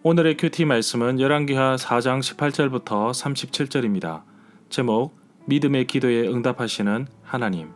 오늘의 큐티 말씀은 열왕기하 4장 18절부터 37절입니다. 제목, 믿음의 기도에 응답하시는 하나님.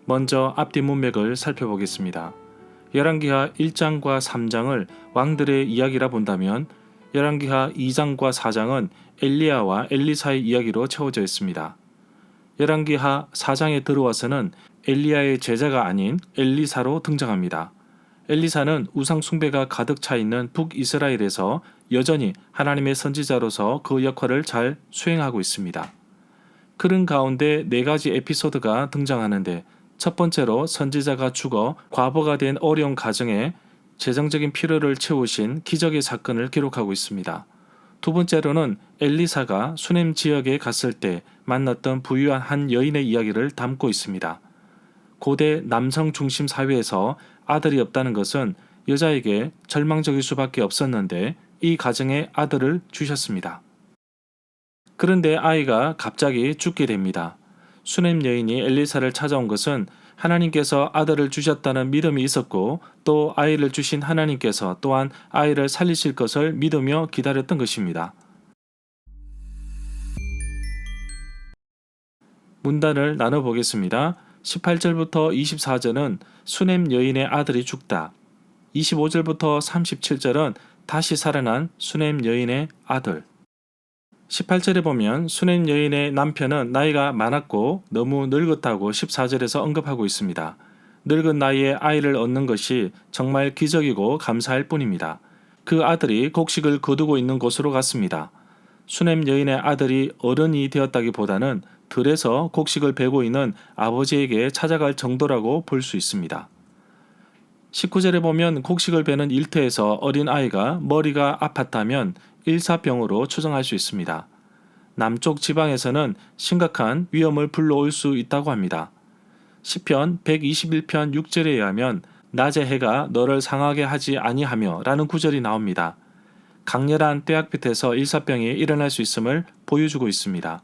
먼저 앞뒤 문맥을 살펴보겠습니다. 열왕기하 1장과 3장을 왕들의 이야기라 본다면 열왕기하 2장과 4장은 엘리야와 엘리사의 이야기로 채워져 있습니다. 열왕기하 4장에 들어와서는 엘리야의 제자가 아닌 엘리사로 등장합니다. 엘리사는 우상 숭배가 가득 차 있는 북이스라엘에서 여전히 하나님의 선지자로서 그 역할을 잘 수행하고 있습니다. 그런 가운데 네 가지 에피소드가 등장하는데, 첫 번째로 선지자가 죽어 과부가 된 어려운 가정에 재정적인 필요를 채우신 기적의 사건을 기록하고 있습니다. 두 번째로는 엘리사가 수넴 지역에 갔을 때 만났던 부유한 한 여인의 이야기를 담고 있습니다. 고대 남성 중심 사회에서 아들이 없다는 것은 여자에게 절망적일 수밖에 없었는데 이 가정에 아들을 주셨습니다. 그런데 아이가 갑자기 죽게 됩니다. 수넴 여인이 엘리사를 찾아온 것은 하나님께서 아들을 주셨다는 믿음이 있었고, 또 아이를 주신 하나님께서 또한 아이를 살리실 것을 믿으며 기다렸던 것입니다. 문단을 나눠보겠습니다. 18절부터 24절은 수넴 여인의 아들이 죽다. 25절부터 37절은 다시 살아난 수넴 여인의 아들. 18절에 보면 수넴 여인의 남편은 나이가 많았고 너무 늙었다고 14절에서 언급하고 있습니다. 늙은 나이에 아이를 얻는 것이 정말 기적이고 감사할 뿐입니다. 그 아들이 곡식을 거두고 있는 곳으로 갔습니다. 수넴 여인의 아들이 어른이 되었다기보다는 들에서 곡식을 베고 있는 아버지에게 찾아갈 정도라고 볼 수 있습니다. 19절에 보면 곡식을 베는 일터에서 어린 아이가 머리가 아팠다면 일사병으로 추정할 수 있습니다. 남쪽 지방에서는 심각한 위험을 불러올 수 있다고 합니다. 시편 121편 6절에 의하면 낮의 해가 너를 상하게 하지 아니하며 라는 구절이 나옵니다. 강렬한 떼약빛에서 일사병이 일어날 수 있음을 보여주고 있습니다.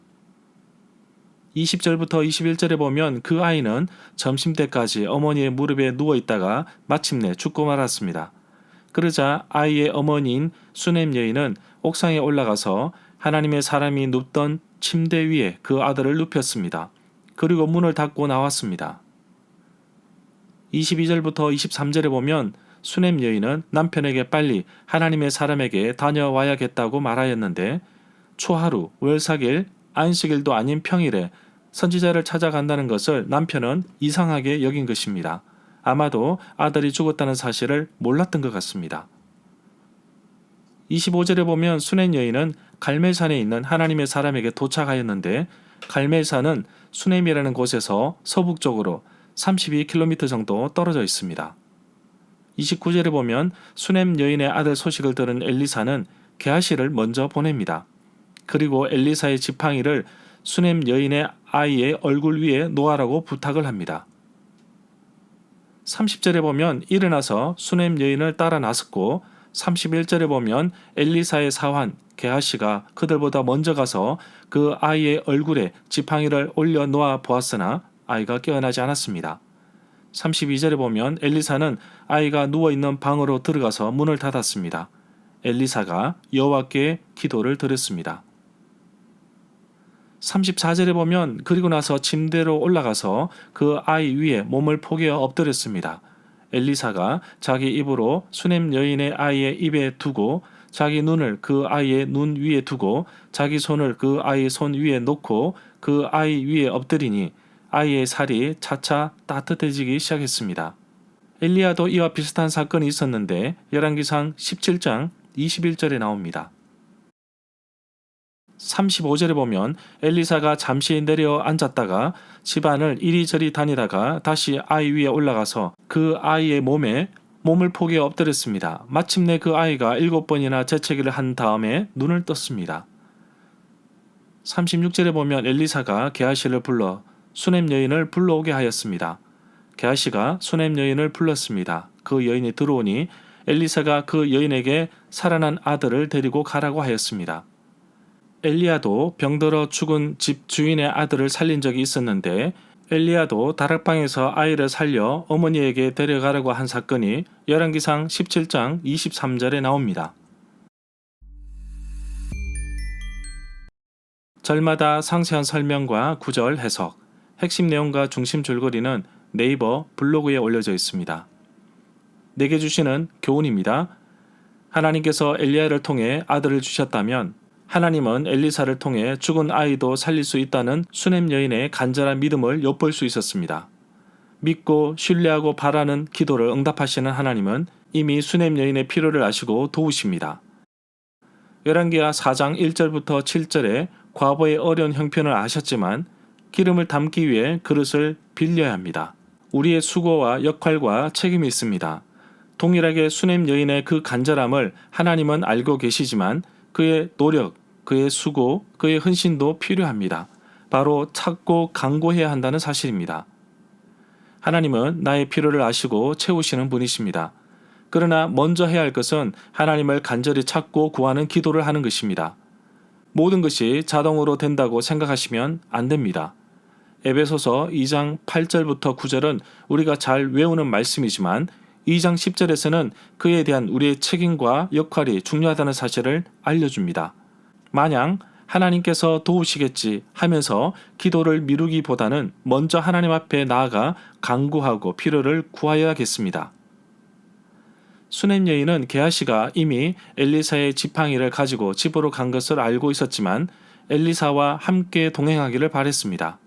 20절부터 21절에 보면 그 아이는 점심때까지 어머니의 무릎에 누워있다가 마침내 죽고 말았습니다. 그러자 아이의 어머니인 수넴 여인은 옥상에 올라가서 하나님의 사람이 눕던 침대 위에 그 아들을 눕혔습니다. 그리고 문을 닫고 나왔습니다. 22절부터 23절에 보면 수넴 여인은 남편에게 빨리 하나님의 사람에게 다녀와야겠다고 말하였는데, 초하루, 월삭일, 안식일도 아닌 평일에 선지자를 찾아간다는 것을 남편은 이상하게 여긴 것입니다. 아마도 아들이 죽었다는 사실을 몰랐던 것 같습니다. 25절에 보면 수넴 여인은 갈멜산에 있는 하나님의 사람에게 도착하였는데, 갈멜산은 수넴이라는 곳에서 서북쪽으로 32km 정도 떨어져 있습니다. 29절에 보면 수넴 여인의 아들 소식을 들은 엘리사는 게하시를 먼저 보냅니다. 그리고 엘리사의 지팡이를 수넴 여인의 아이의 얼굴 위에 놓아라고 부탁을 합니다. 30절에 보면 일어나서 수넴 여인을 따라 나섰고, 31절에 보면 엘리사의 사환 게하시가 그들보다 먼저 가서 그 아이의 얼굴에 지팡이를 올려 놓아 보았으나 아이가 깨어나지 않았습니다. 32절에 보면 엘리사는 아이가 누워있는 방으로 들어가서 문을 닫았습니다. 엘리사가 여호와께 기도를 드렸습니다. 34절에 보면 그리고 나서 침대로 올라가서 그 아이 위에 몸을 포개어 엎드렸습니다. 엘리사가 자기 입으로 수넴 여인의 아이의 입에 두고 자기 눈을 그 아이의 눈 위에 두고 자기 손을 그 아이의 손 위에 놓고 그 아이 위에 엎드리니 아이의 살이 차차 따뜻해지기 시작했습니다. 엘리야도 이와 비슷한 사건이 있었는데 열왕기상 17장 21절에 나옵니다. 35절에 보면 엘리사가 잠시 내려 앉았다가 집안을 이리저리 다니다가 다시 아이 위에 올라가서 그 아이의 몸을 포개어 엎드렸습니다. 마침내 그 아이가 7번이나 재채기를 한 다음에 눈을 떴습니다. 36절에 보면 엘리사가 게하시를 불러 수넴 여인을 불러오게 하였습니다. 게하시가 수넴 여인을 불렀습니다. 그 여인이 들어오니 엘리사가 그 여인에게 살아난 아들을 데리고 가라고 하였습니다. 엘리야도 병들어 죽은 집 주인의 아들을 살린 적이 있었는데 엘리야도 다락방에서 아이를 살려 어머니에게 데려가려고 한 사건이 열왕기상 17장 23절에 나옵니다. 절마다 상세한 설명과 구절 해석, 핵심 내용과 중심 줄거리는 네이버 블로그에 올려져 있습니다. 내게 주시는 교훈입니다. 하나님께서 엘리야를 통해 아들을 주셨다면 하나님은 엘리사를 통해 죽은 아이도 살릴 수 있다는 수넴 여인의 간절한 믿음을 엿볼 수 있었습니다. 믿고 신뢰하고 바라는 기도를 응답하시는 하나님은 이미 수넴 여인의 필요를 아시고 도우십니다. 열왕기하 4장 1절부터 7절에 과부의 어려운 형편을 아셨지만 기름을 담기 위해 그릇을 빌려야 합니다. 우리의 수고와 역할과 책임이 있습니다. 동일하게 수넴 여인의 그 간절함을 하나님은 알고 계시지만 그의 노력, 그의 수고, 그의 헌신도 필요합니다. 바로 찾고 간구해야 한다는 사실입니다. 하나님은 나의 필요를 아시고 채우시는 분이십니다. 그러나 먼저 해야 할 것은 하나님을 간절히 찾고 구하는 기도를 하는 것입니다. 모든 것이 자동으로 된다고 생각하시면 안 됩니다. 에베소서 2장 8절부터 9절은 우리가 잘 외우는 말씀이지만 2장 10절에서는 그에 대한 우리의 책임과 역할이 중요하다는 사실을 알려줍니다. 마냥 하나님께서 도우시겠지 하면서 기도를 미루기보다는 먼저 하나님 앞에 나아가 간구하고 필요를 구하여야겠습니다. 수넴 여인은 게하시가 이미 엘리사의 지팡이를 가지고 집으로 간 것을 알고 있었지만 엘리사와 함께 동행하기를 바랬습니다.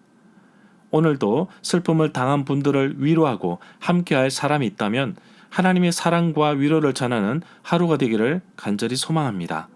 오늘도 슬픔을 당한 분들을 위로하고 함께할 사람이 있다면 하나님의 사랑과 위로를 전하는 하루가 되기를 간절히 소망합니다.